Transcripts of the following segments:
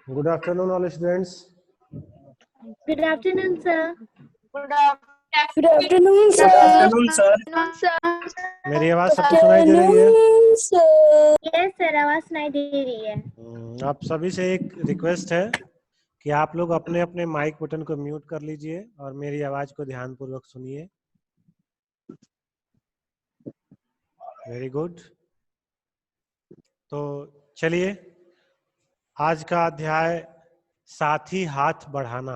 Good afternoon, all students. Good afternoon, sir. Good afternoon, Good afternoon, sir. sir. मेरी आवाज सबको सुनाई दे रही है? Yes, sir. आवाज सुनाई दे रही है। आप सभी से एक रिक्वेस्ट है कि आप लोग अपने अपने माइक बटन को म्यूट कर लीजिए और मेरी आवाज को ध्यानपूर्वक सुनिए। Very good. तो चलिए, आज का अध्याय साथी हाथ बढ़ाना,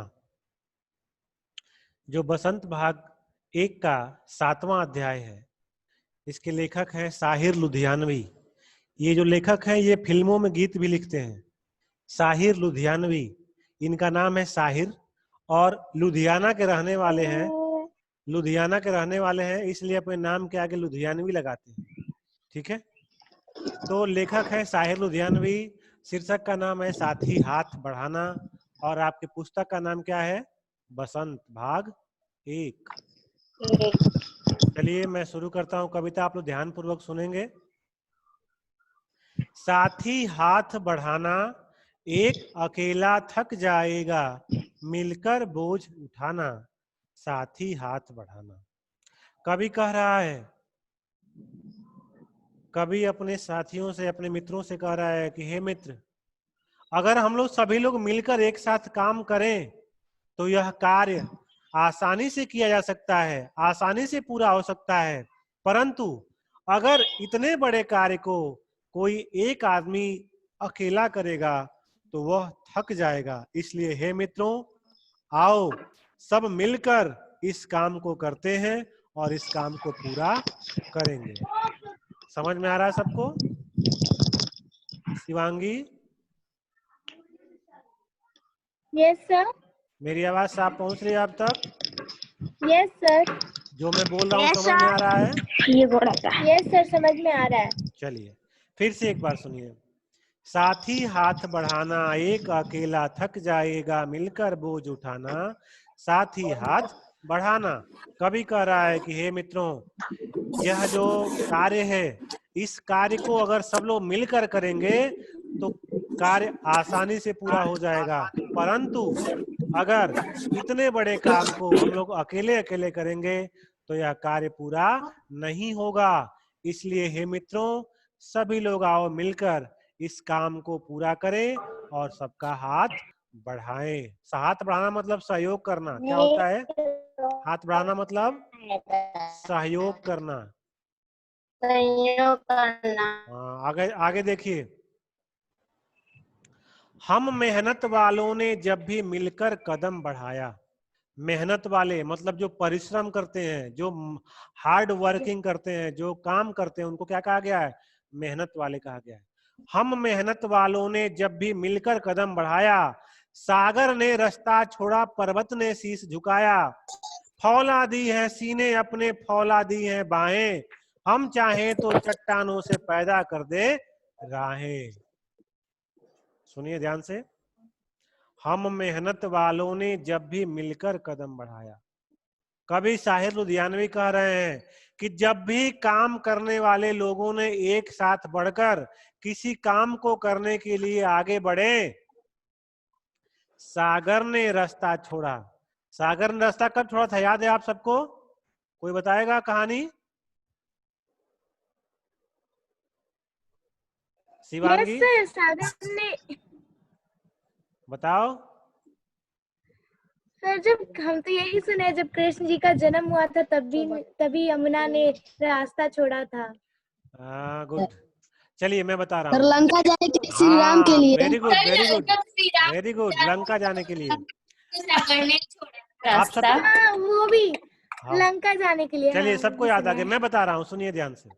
जो बसंत भाग 1 का 7वां अध्याय है। इसके लेखक हैं साहिर लुधियानवी। ये जो लेखक हैं ये फिल्मों में गीत भी लिखते हैं। साहिर लुधियानवी, इनका नाम है साहिर और लुधियाना के रहने वाले हैं। लुधियाना के रहने वाले हैं इसलिए अपने नाम के आगे लुधियानवी लगाते हैं। ठीक है, तो लेखक है साहिर लुधियानवी। शीर्षक का नाम है साथी हाथ बढ़ाना और आपके पुस्तक का नाम क्या है? बसंत भाग 1। चलिए मैं शुरू करता हूं कविता, आप लोग ध्यानपूर्वक सुनेंगे। साथी हाथ बढ़ाना, एक अकेला थक जाएगा, मिलकर बोझ उठाना। साथी हाथ बढ़ाना। कवि कह रहा है, कवि अपने साथियों से, अपने मित्रों से कह रहा है कि हे मित्र, अगर हम लोग सभी लोग मिलकर एक साथ काम करें तो यह कार्य आसानी से किया जा सकता है, आसानी से पूरा हो सकता है। परंतु अगर इतने बड़े कार्य को कोई एक आदमी अकेला करेगा तो वह थक जाएगा। इसलिए हे मित्रों, आओ सब मिलकर इस काम को करते हैं और इस काम को पूरा करेंगे। समझ में आ रहा है सबको? शिवांगी? Yes, sir. मेरी आवाज साफ पहुंच रही है आप तक? Yes, sir. जो मैं बोल रहा हूँ Yes, समझ में आ रहा है? ये बोला था। Yes, sir. समझ में आ रहा है। चलिए फिर से एक बार सुनिए। साथी हाथ बढ़ाना, एक अकेला थक जाएगा, मिलकर बोझ उठाना। साथी हाथ बढ़ाना। कवि कह रहा है कि हे मित्रों, यह जो कार्य है, इस कार्य को अगर सब लोग मिलकर करेंगे तो कार्य आसानी से पूरा हो जाएगा। परंतु अगर इतने बड़े काम को हम लोग अकेले अकेले करेंगे तो यह कार्य पूरा नहीं होगा। इसलिए हे मित्रों, सभी लोग आओ मिलकर इस काम को पूरा करें और सबका हाथ बढ़ाएं। हाथ बढ़ाना मतलब सहयोग करना। क्या होता है हाथ बढ़ाना? मतलब सहयोग करना। सहयोग करना। आगे आगे देखिए। हम मेहनत वालों ने जब भी मिलकर कदम बढ़ाया। मेहनत वाले मतलब जो परिश्रम करते हैं, जो हार्ड वर्किंग करते हैं, जो काम करते हैं, उनको क्या कहा गया है? मेहनत वाले कहा गया है। हम मेहनत वालों ने जब भी मिलकर कदम बढ़ाया, सागर ने रास्ता छोड़ा, पर्वत ने शीश झुकाया। फौला दी है सीने अपने, फौला दी है बाहें, हम चाहें तो चट्टानों से पैदा कर दे राहें। सुनिए ध्यान से। हम मेहनत वालों ने जब भी मिलकर कदम बढ़ाया। कवि साहिर लुधियानवी कह रहे हैं कि जब भी काम करने वाले लोगों ने एक साथ बढ़कर किसी काम को करने के लिए आगे बढ़े, सागर ने रास्ता छोड़ा। सागर ने रास्ता कब छोड़ा था? याद है आप सबको? कोई बताएगा कहानी? शिवांगी? Yes, sir. सागर ने। बताओ। सर, जब हम तो यही सुने, जब कृष्ण जी का जन्म हुआ था तभी यमुना ने रास्ता छोड़ा था। गुड। चलिए मैं बता रहा सर, हूँ। लंका जाने के लिए, श्री राम के लिए। Very good, very good, very good. Lanka जाने के लिए आप सब। हाँ, वो भी हाँ। लंका जाने के लिए। चलिए हाँ, सबको याद आ गया। मैं बता रहा हूँ, सुनिए ध्यान से।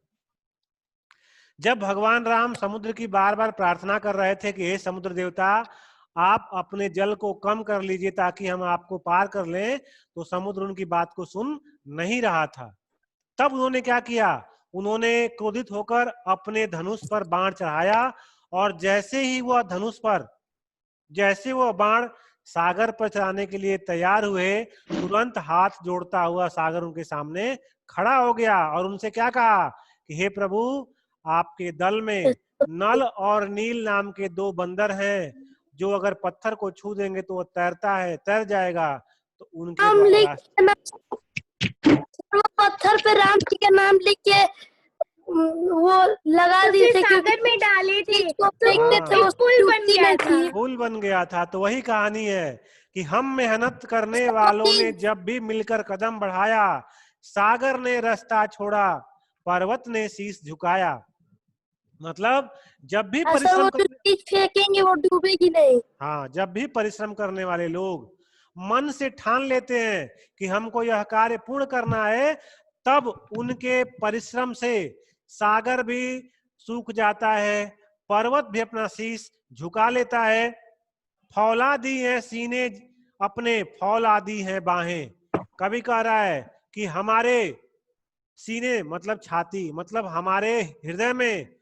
जब भगवान राम समुद्र की बार बार प्रार्थना कर रहे थे कि हे समुद्र देवता, आप अपने जल को कम कर लीजिए ताकि हम आपको पार कर लें, तो समुद्र उनकी बात को सुन नहीं रहा था। तब उन्होंने क्या किया? उन्होंने क्रोधित होकर अपने धनुष पर बाण चढ़ाया और जैसे ही वह धनुष पर, जैसे वह बाण सागर पर चढ़ाने के लिए तैयार हुए, तुरंत हाथ जोड़ता हुआ सागर उनके सामने खड़ा हो गया और उनसे क्या कहा कि हे प्रभु, आपके दल में नल और नील नाम के 2 बंदर हैं जो अगर पत्थर को छू देंगे तो वो तैरता है, तैर जाएगा। तो उनके नाम द्वारा लिख वो पत्थर पे राम जी का नाम लिख के वो लगा तो दिए फिर थे, क्योंकि सागर में डाले थे इसको तो फेंकते थे फिर वो पुल बन टूटती गया नहीं था। थी। पुल बन गया था। तो वही कहानी है कि हम मेहनत करने वालों ने जब भी मिलकर कदम बढ़ाया, सागर ने रास्ता छोड़ा, पर्वत ने शीश झुकाया। मतलब जब भी सर वो परिश्रम जो चीज फेंकेंगे वो डूबेगी नहीं। हाँ, जब भी परिश्रम करने वाले लोग मन से ठान लेते हैं कि हमको यह कार्य पूर्ण करना है, तब उनके परिश्रम से सागर भी सूख जाता है, पर्वत भी अपना शीश झुका लेता है। फौलादी है सीने अपने, फौलादी है बाहें। कवि कह रहा है कि हमारे सीने मतलब छाती, मतलब हमारे हृदय में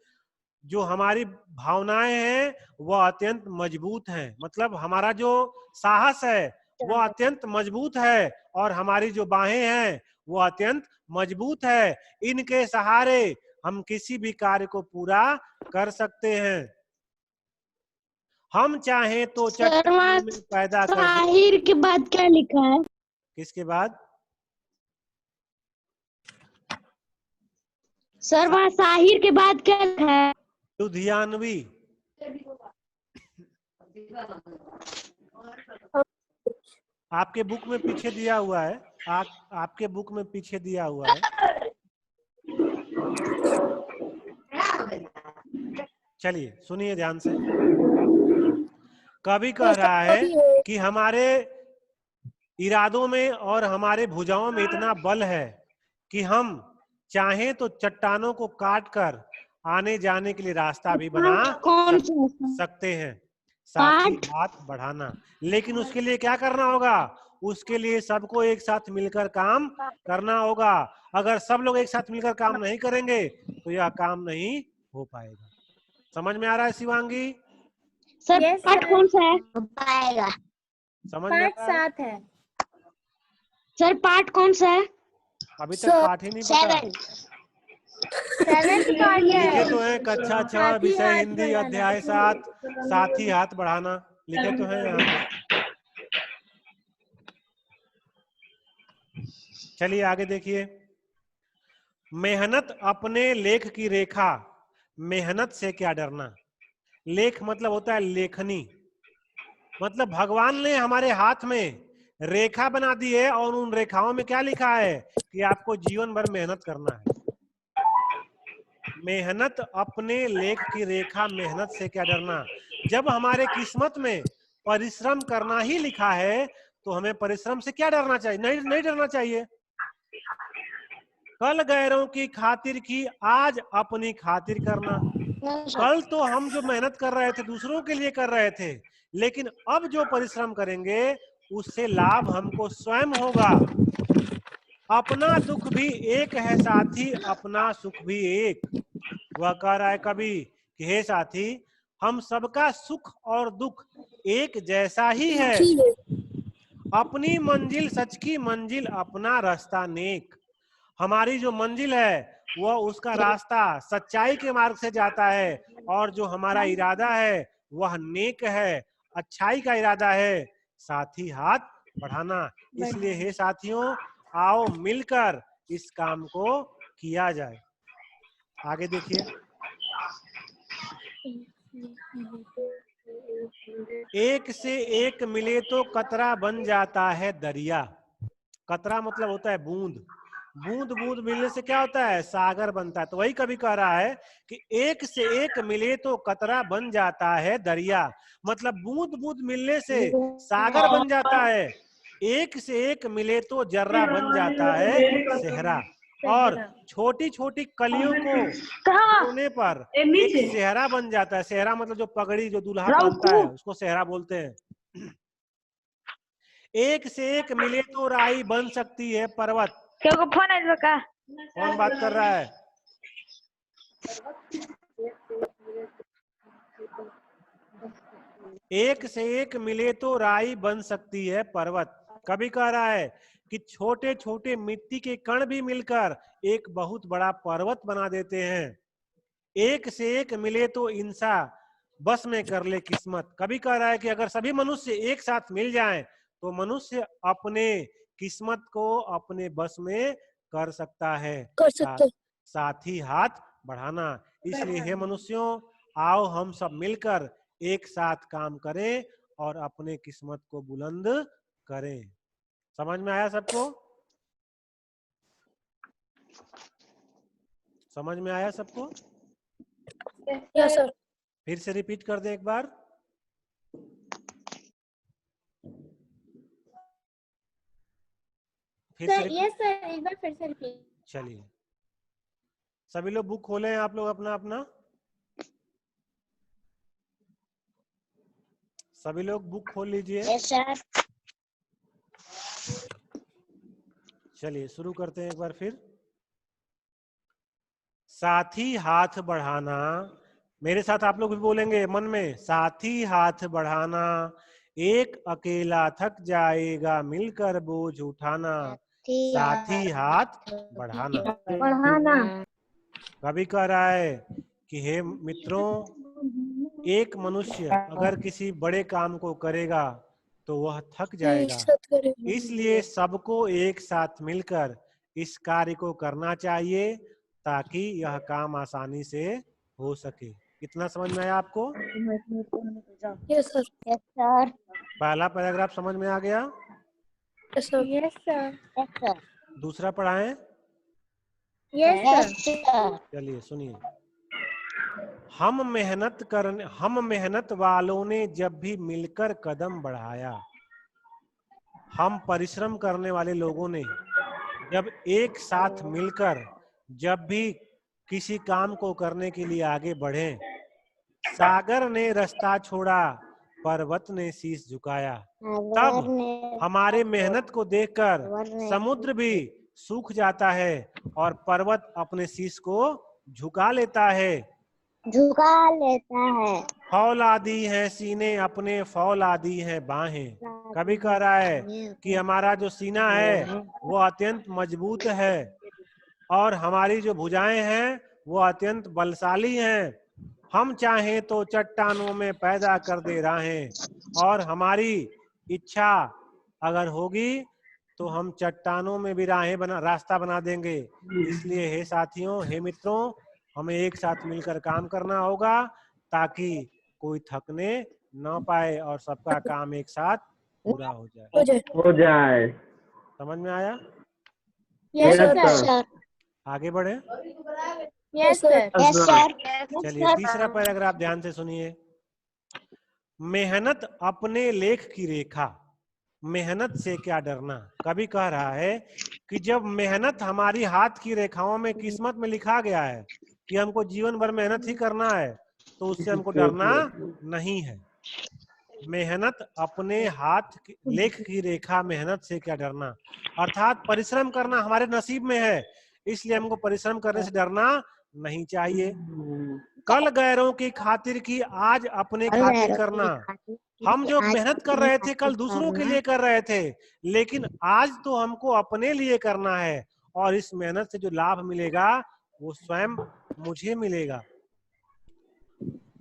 जो हमारी भावनाएं हैं वह अत्यंत मजबूत हैं। मतलब हमारा जो साहस है वह अत्यंत मजबूत है, और हमारी जो बाहें हैं वो अत्यंत मजबूत है। इनके सहारे हम किसी भी कार्य को पूरा कर सकते हैं। हम चाहें तो चट्टानों में पैदा कर दें। साहिर के बाद क्या लिखा है? किसके बाद? सर वहाँ साहिर के बाद क्या लिखा है? लुधियानवी। आपके बुक में पीछे दिया हुआ है, आपके बुक में पीछे दिया हुआ है। चलिए सुनिए ध्यान से। कवि कह रहा है कि हमारे इरादों में और हमारे भुजाओं में इतना बल है कि हम चाहें तो चट्टानों को काट कर आने जाने के लिए रास्ता भी बना सकते हैं, साथ ही हाथ बढ़ाना। लेकिन उसके लिए क्या करना होगा? उसके लिए सबको एक साथ मिलकर काम करना होगा। अगर सब लोग एक साथ मिलकर काम नहीं करेंगे तो यह काम नहीं हो पाएगा। समझ में आ रहा है शिवांगी? सर Yes, पाठ sir. कौन सा है? पाएगा। समझ में आ पाठ रहा है? 7 है। सर पाठ कौन सा है? अभी तक पाठ ही नहीं पता। 7th पाठ लिखे है। तो है कक्षा 6 साथ ही विषय हाथ हिंदी बढ़ाना। अध्याय 7 साथ ही हाथ बढ़ाना, लिखे तो है यहाँ पे। चलिए आगे देखिए। मेहनत अपने लेख की रेखा, मेहनत से क्या डरना। लेख मतलब होता है लेखनी, मतलब भगवान ने हमारे हाथ में रेखा बना दी है और उन रेखाओं में क्या लिखा है कि आपको जीवन भर मेहनत करना है। मेहनत अपने लेख की रेखा, मेहनत से क्या डरना। जब हमारे किस्मत में परिश्रम करना ही लिखा है तो हमें परिश्रम से क्या डरना चाहिए? नहीं डरना चाहिए। कल गैरों की खातिर की, आज अपनी खातिर करना। कल तो हम जो मेहनत कर रहे थे दूसरों के लिए कर रहे थे, लेकिन अब जो परिश्रम करेंगे उससे लाभ हमको स्वयं होगा। अपना दुख भी एक है साथी, अपना सुख भी एक। वह कह रहा है कभी कि हे साथी, हम सबका सुख और दुख एक जैसा ही है। अपनी मंजिल सच की मंजिल, अपना रास्ता नेक। हमारी जो मंजिल है वह उसका रास्ता सच्चाई के मार्ग से जाता है, और जो हमारा इरादा है वह नेक है, अच्छाई का इरादा है। साथ ही हाथ बढ़ाना। इसलिए हे साथियों, आओ मिलकर इस काम को किया जाए। आगे देखिए। एक से एक मिले तो कतरा बन जाता है दरिया। कतरा मतलब होता है बूंद, बूंद बूंद मिलने से क्या होता है? सागर बनता है। तो वही कभी कह रहा है कि एक से एक मिले तो कतरा बन जाता है दरिया, मतलब बूंद बूंद मिलने से सागर बन जाता है। एक से एक मिले तो जर्रा बन जाता है सेहरा, और छोटी छोटी कलियों को जोड़ने पर एक सेहरा बन जाता है। सेहरा मतलब जो पगड़ी जो दूल्हा पहनता है उसको सेहरा बोलते हैं। एक से एक मिले तो राई बन सकती है पर्वत। क्यों फोन है का? कौन बात कर रहा है? एक से एक मिले तो राई बन सकती है पर्वत। कभी कह रहा है कि छोटे छोटे मिट्टी के कण भी मिलकर एक बहुत बड़ा पर्वत बना देते हैं। एक से एक मिले तो इंसान बस में कर ले किस्मत। कभी कह रहा है कि अगर सभी मनुष्य एक साथ मिल जाएं तो मनुष्य अपने किस्मत को अपने बस में कर सकता है। कर सकते हैं। साथ ही हाथ बढ़ाना। इसलिए हे मनुष्यों, आओ हम सब मिलकर एक साथ काम करें और अपने किस्मत को बुलंद करें। समझ में आया सबको? समझ में आया सबको? Yes sir. फिर से रिपीट कर दें एक बार। फिर से यस सर, एक बार फिर से रिपीट। चलिए, सभी लोग बुक खोले हैं आप लोग अपना अपना। सभी लोग बुक खोल लीजिए। Yes sir. चलिए शुरू करते हैं एक बार फिर। साथी हाथ बढ़ाना, मेरे साथ आप लोग भी बोलेंगे मन में, साथी हाथ बढ़ाना, एक अकेला थक जाएगा मिलकर बोझ उठाना। साथी हाथ बढ़ाना। बढ़ाना। कभी कह रहा है कि हे मित्रों, एक मनुष्य अगर किसी बड़े काम को करेगा तो वह थक जाएगा, इसलिए सबको एक साथ मिलकर इस कार्य को करना चाहिए ताकि यह काम आसानी से हो सके। कितना समझ में आया आपको? Yes sir. Yes sir. पहला पैराग्राफ समझ में आ गया? Yes sir. Yes sir. Yes sir. दूसरा पढ़ाएं। Yes yes sir. सर। चलिए सुनिए। हम मेहनत वालों ने जब भी मिलकर कदम बढ़ाया। हम परिश्रम करने वाले लोगों ने जब एक साथ मिलकर जब भी किसी काम को करने के लिए आगे बढ़े। सागर ने रास्ता छोड़ा, पर्वत ने शीश झुकाया। तब हमारे मेहनत को देखकर समुद्र भी सूख जाता है और पर्वत अपने शीश को झुका लेता है। फौलादी है सीने अपने, फौलादी है बाहें। कभी कह रहा है कि हमारा जो सीना है वो अत्यंत मजबूत है और हमारी जो भुजाएं हैं वो अत्यंत बलशाली हैं। हम चाहें तो चट्टानों में पैदा कर दे राहें, और हमारी इच्छा अगर होगी तो हम चट्टानों में भी रास्ता बना देंगे। इसलिए हे साथियों, हे मित्रों, हमें एक साथ मिलकर काम करना होगा ताकि कोई थकने न पाए और सबका काम एक साथ पूरा हो जाए। समझ में आया? Yes sir. आगे बढ़े। Yes sir. Yes sir. चलिए तीसरा पैराग्राफ ध्यान से सुनिए। मेहनत अपने लेख की रेखा, मेहनत से क्या डरना। कभी कह रहा है कि जब मेहनत हमारी हाथ की रेखाओं में, किस्मत में लिखा गया है कि हमको जीवन भर मेहनत ही करना है, तो उससे हमको डरना नहीं है। मेहनत अपने हाथ की लेख की रेखा, मेहनत से क्या डरना, अर्थात परिश्रम करना हमारे नसीब में है, इसलिए हमको परिश्रम करने से डरना नहीं चाहिए। कल गैरों की खातिर की आज अपने खातिर करना। हम जो मेहनत कर रहे थे कल दूसरों के लिए कर रहे थे, लेकिन आज तो हमको अपने लिए करना है और इस मेहनत से जो लाभ मिलेगा वो स्वयं मुझे मिलेगा।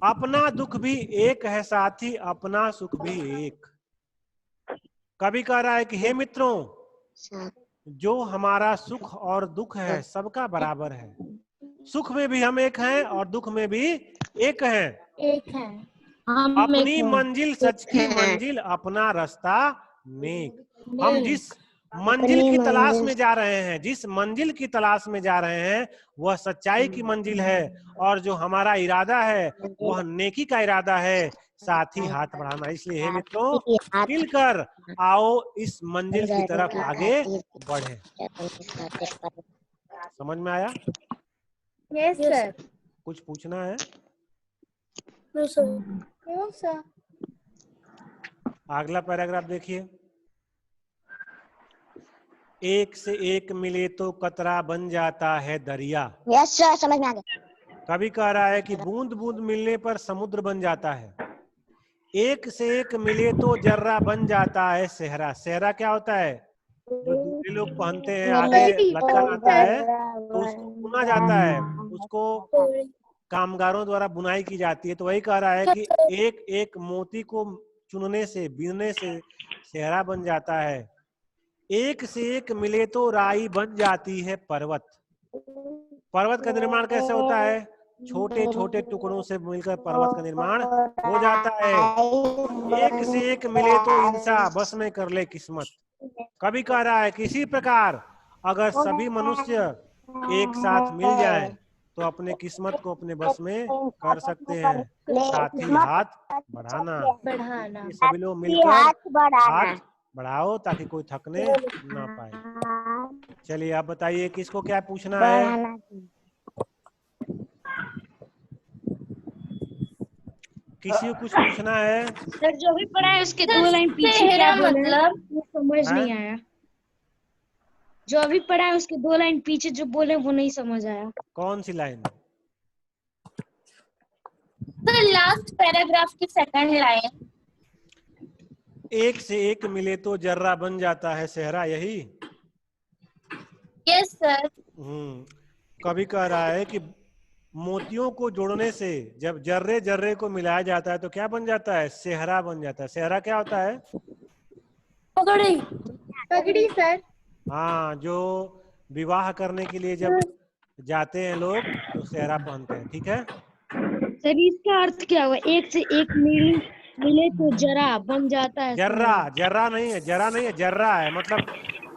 अपना दुख भी एक है साथी, अपना सुख भी एक। कभी कह रहा है कि हे मित्रों, जो हमारा सुख और दुख है सबका बराबर है। सुख में भी हम एक हैं और दुख में भी एक हैं। एक है। अपनी मंजिल सच की मंजिल, अपना रास्ता नेक। हम जिस मंजिल की तलाश में जा रहे हैं, जिस मंजिल की तलाश में जा रहे हैं वह सच्चाई की मंजिल है, और जो हमारा इरादा है वह नेकी का इरादा है। साथ ही हाथ बढ़ाना। इसलिए हे मित्रों, मिलकर आओ इस मंजिल की तरफ आगे बढ़े। समझ में आया? Yes sir. कुछ पूछना है? No sir. No sir. अगला पैराग्राफ देखिए। एक से एक मिले तो कतरा बन जाता है दरिया। यस सर, समझ में आ गया। कभी कह रहा है कि बूंद बूंद मिलने पर समुद्र बन जाता है। एक से एक मिले तो जर्रा बन जाता है सेहरा। सेहरा क्या होता है? जो दूसरे लोग पहनते हैं, आगे लटकन आता है तो उसको बुना जाता है, उसको कामगारों द्वारा बुनाई की जाती है। तो वही कह रहा है कि एक एक मोती को चुनने से, बीनने से सेहरा बन जाता है। एक से एक मिले तो राई बन जाती है पर्वत। पर्वत का निर्माण कैसे होता है? छोटे छोटे टुकड़ों से मिलकर पर्वत का निर्माण हो जाता है। एक से एक मिले तो इंसा बस में कर ले किस्मत। कभी कह रहा है कि इसी प्रकार अगर सभी मनुष्य एक साथ मिल जाएं तो अपने किस्मत को अपने बस में कर सकते हैं। साथ ही हाथ बढ़ाना। ये सभी लोग मिलकर हाथ बढ़ाओ ताकि कोई थकने ना पाए। चलिए आप बताइए किसको क्या पूछना है? किसी को कुछ पूछना है? सर जो भी पढ़ा है उसके 2 लाइन पीछे क्या बोले मतलब वो समझ नहीं आया। जो अभी पढ़ा है उसके 2 लाइन पीछे जो बोले वो नहीं समझ आया। कौन सी लाइन? सर लास्ट पैराग्राफ की सेकंड लाइन। एक से एक मिले तो जर्रा बन जाता है सेहरा, यही? Yes sir. कभी कह रहा है कि मोतियों को जोड़ने से जब जर्रे जर्रे को मिलाया जाता है तो क्या बन जाता है? सेहरा बन जाता है। सेहरा क्या होता है? पगड़ी। पगड़ी सर। हाँ, जो विवाह करने के लिए जब जाते हैं लोग तो सेहरा पहनते हैं। ठीक है सर इसका अर्थ क्या हुआ? एक से एक मिले तो जरा बन जाता है। जर्रा, जर्रा नहीं है, जरा नहीं है, जर्रा है। मतलब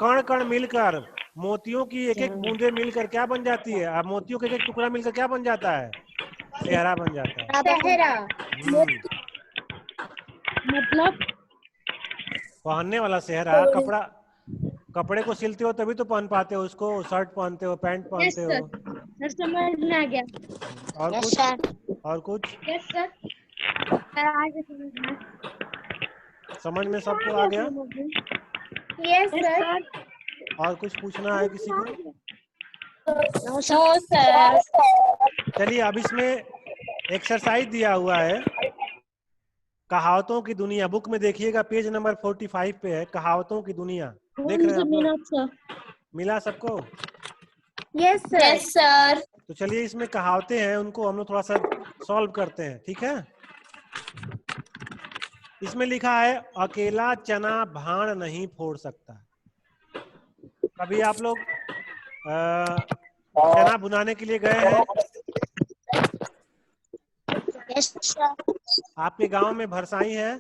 कण कण मिलकर, मोतियों की एक एक बूंदे मिलकर क्या बन जाती है? अब मोतियों का एक एक टुकड़ा मिलकर क्या बन जाता है? सेहरा बन जाता है। सेहरा मतलब पहनने वाला सेहरा। कपड़े को सिलते हो तभी तो पहन पाते हो उसको। शर्ट पहनते हो, पैंट पहनते हो। सर समझ में आ गया। और कुछ? और कुछ यस सर। सर आगे समझ में सबको आ गया? Yes sir. और कुछ पूछना है किसी को? No sir. चलिए अब इसमें एक्सरसाइज दिया हुआ है, कहावतों की दुनिया। बुक में देखिएगा पेज नंबर 45 पे है, कहावतों की दुनिया। देख रहे हैं आप लोग? मिला सबको? Yes sir. Yes sir. तो चलिए इसमें कहावतें हैं, उनको हम लोग थोड़ा सा सॉल्व करते हैं। ठीक है? इसमें लिखा है अकेला चना भाण नहीं फोड़ सकता। कभी आप लोग चना बुनाने के लिए गए हैं? आपके गांव में भरसाई है?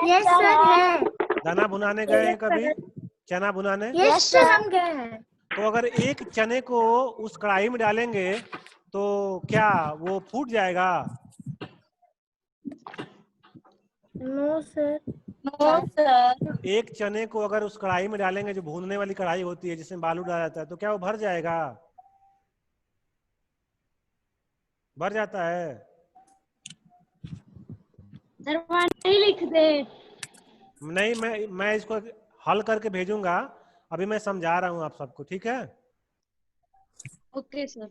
यस सर है। दाना बुनाने गए हैं कभी? चना बुनाने? यस सर हम गए हैं। तो अगर एक चने को उस कढ़ाई में डालेंगे तो क्या वो फूट जाएगा? No sir. No sir. एक चने को अगर उस कढ़ाई में डालेंगे, जो भूनने वाली कढ़ाई होती है जिसमें बालू डाला जाता है, तो क्या वो भर जाएगा? भर जाता है? सर वहाँ नहीं लिख दे। नहीं, मैं इसको हल करके भेजूंगा। अभी मैं समझा रहा हूं आप सबको। ठीक है? Okay sir.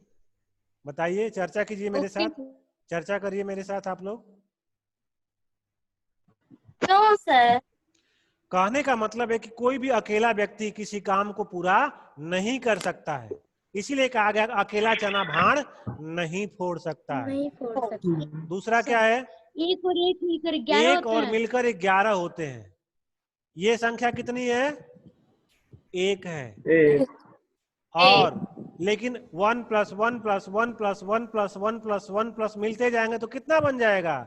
बताइए, चर्चा कीजिए मेरे साथ। चर्चा करिए मेरे साथ आप लोग। No sir. कहने का मतलब है कि कोई भी अकेला व्यक्ति किसी काम को पूरा नहीं कर सकता है, इसीलिए कहा गया अकेला चना भाण नहीं फोड़ सकता है। नहीं फोड़ सकता। दूसरा क्या है? एक और एक मिलकर 11 एक और मिलकर 11 होते हैं। ये संख्या कितनी है? एक है। और लेकिन 1 + 1 + 1 + 1 + 1 + 1 + मिलते जाएंगे तो कितना बन जाएगा?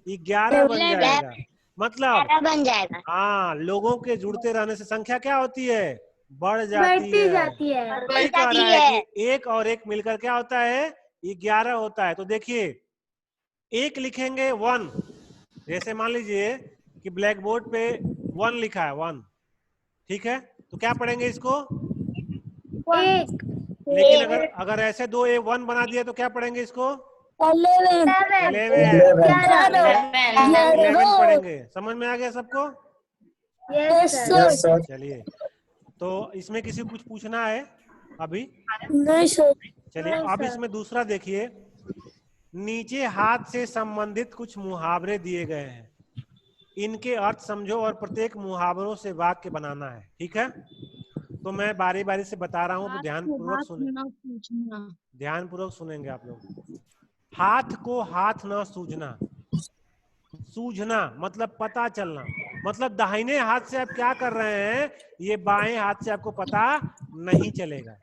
11 बन जाएगा। मतलब बन जाएगा। हाँ, लोगों के जुड़ते रहने से संख्या क्या होती है? बढ़ जाती बढ़ती है। जाती है। वही कह रहा है कि एक और एक मिलकर क्या होता है? 11 होता है। तो देखिए, एक लिखेंगे 1, जैसे मान लीजिए कि ब्लैक बोर्ड पे 1 लिखा है, 1। ठीक है? तो क्या पढ़ेंगे इसको? एक। लेकिन अगर ऐसे 2 1 बना दिया तो क्या पढ़ेंगे इसको? 11 पढ़ेंगे। समझ में आ गया सबको? Yes sir. चलिए, तो इसमें किसी को कुछ पूछना है अभी? नहीं सर। चलिए अब इसमें दूसरा देखिए, नीचे हाथ से संबंधित कुछ मुहावरे दिए गए हैं, इनके अर्थ समझो और प्रत्येक मुहावरों से वाक्य बनाना है। ठीक है? तो मैं बारी बारी से बता रहा हूँ, तो ध्यानपूर्वक सुनेंगे आप लोग। हाथ को हाथ न सूझना, सूझना मतलब पता चलना, मतलब दाहिने हाथ से आप क्या कर रहे हैं ये बाएं हाथ से आपको पता नहीं चलेगा।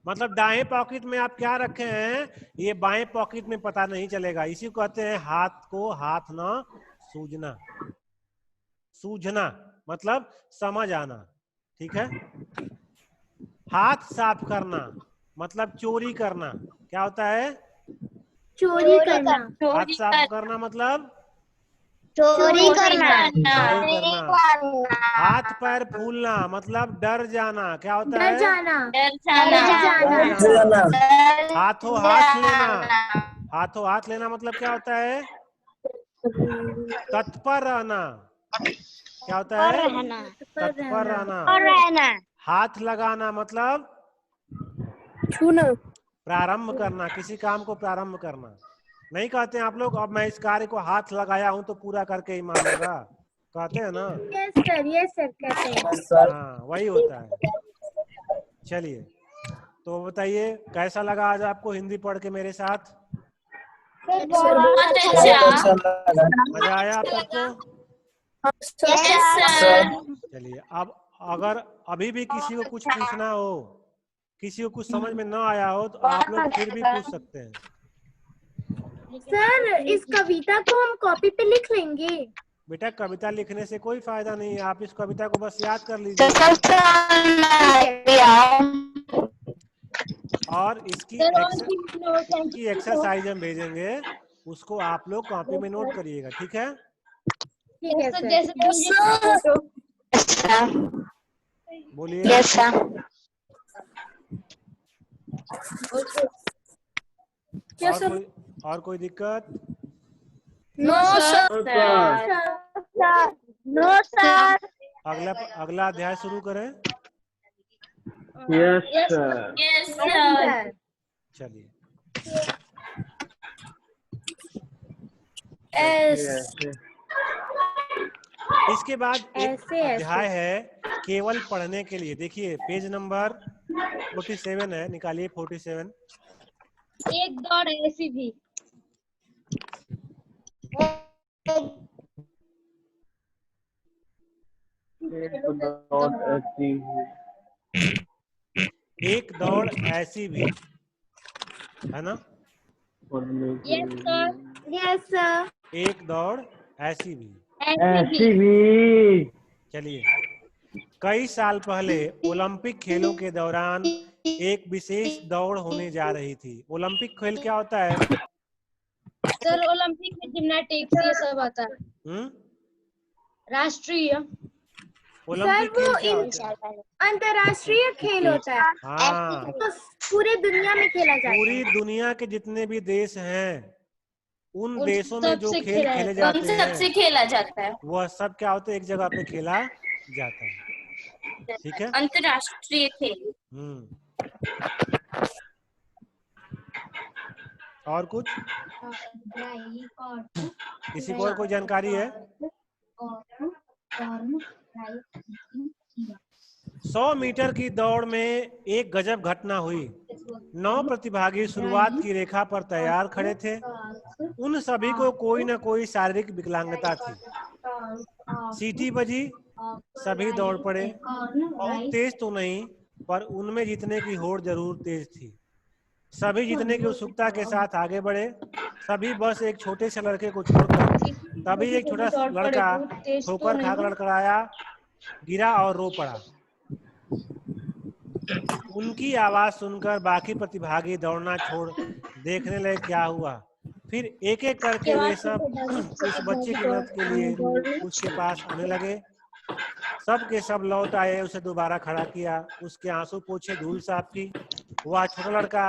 मतलब दाएं पॉकेट में आप क्या रखे हैं ये बाएं पॉकेट में पता नहीं चलेगा, इसी को कहते हैं हाथ को हाथ न सूझना। सूझना मतलब समझ आना, ठीक है। हाथ साफ करना मतलब चोरी करना, क्या होता है? चोरी करना। हाथ साफ करना मतलब चोरी करना। चोरी करना। हाथ पैर फूलना मतलब डर जाना, क्या होता डर है? जाना। डर डर जाना। जाना। हाथों हाथ लेना, हाथों हाथ लेना मतलब क्या होता है? तत्पर रहना, क्या होता है? तत्पर रहना। हाथ लगाना मतलब छूना। प्रारंभ करना, किसी काम को प्रारंभ करना। नहीं कहते हैं आप लोग अब मैं इस कार्य को हाथ लगाया हूं तो पूरा करके ही मानूंगा, कहते हैं ना? यस सर कहते हैं। हाँ वही होता है। चलिए तो बताइए कैसा लगा आज आपको हिंदी पढ़ के मेरे साथ? बहुत अच्छा। मजा आया आप सबको? Yes sir. चलिए अब अगर अभी भी किसी को कुछ पूछना हो, किसी को कुछ समझ में ना आया हो तो आप लोग फिर भी पूछ सकते हैं। सर इस कविता को हम कॉपी पे लिख लेंगे। बेटा कविता लिखने से कोई फायदा नहीं है, आप इस कविता को बस याद कर लीजिए और इसकी एक्सरसाइज हम भेजेंगे, उसको आप लोग कॉपी में नोट करिएगा, ठीक है? ठीक है सर। बोलिए। और कोई दिक्कत? No sir. No sir. अगला अध्याय शुरू करें। Yes sir. Yes sir. चलिए इसके बाद एक अध्याय है केवल पढ़ने के लिए। देखिए पेज नंबर 47 है, निकालिए 47। एक दौड़ ऐसी भी। एक दौड़ ऐसी भी, है ना? Yes sir. Yes sir. एक दौड़ ऐसी भी। ऐसी भी। चलिए कई साल पहले ओलंपिक खेलों के दौरान एक विशेष दौड़ होने जा रही थी। ओलंपिक खेल क्या होता है? सर ओलंपिक में जिम्नास्टिक्स ये सब आता है। राष्ट्रीय। ओलंपिक खेल क्या होता है? अंतर्राष्ट्रीय खेल होता है। हाँ तो पूरे दुनिया में खेला जाता है। पूरी दुनिया के जितने भी देश हैं उन देशों में जो खेल खेले जाते हैं सबसे खेला जाता है। वह सब क्या होते हैं? एक जगह पे खेला जाता है, ठीक है? अंतर्राष्ट्रीय खेल। और कुछ किसी को और कोई जानकारी है? 100 मीटर की दौड़ में एक गजब घटना हुई। 9 प्रतिभागी शुरुआत की रेखा पर तैयार खड़े थे। उन सभी को कोई न कोई शारीरिक विकलांगता थी। सीटी बजी, सभी दौड़ पड़े। बहुत तेज तो नहीं पर उनमें जीतने की होड़ जरूर तेज थी। सभी जीतने की उत्सुकता के साथ आगे बढ़े। सभी बस एक छोटे से लड़के को छोड़कर। तभी एक छोटा लड़का ठोकर खाकर लड़खड़ाया, गिरा और रो पड़ा। उनकी आवाज सुनकर बाकी प्रतिभागी दौड़ना छोड़ देखने लगे क्या हुआ। फिर एक एक करके वे सब उस बच्चे की मदद के लिए उसके पास आने लगे। सब के सब लौट आए, उसे दोबारा खड़ा किया, उसके आंसू पोंछे, धूल साफ की। वह छोटा लड़का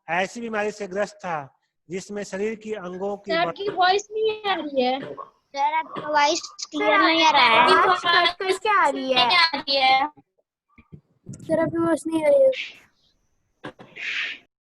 ऐसी बीमारी से ग्रस्त था जिसमें शरीर की अंगों की वॉइस नहीं आ रही है। सर आपका वॉइस क्लियर नहीं आ रहा है। कट करके आ रही है। सर आपकी वॉइस नहीं आ रही है।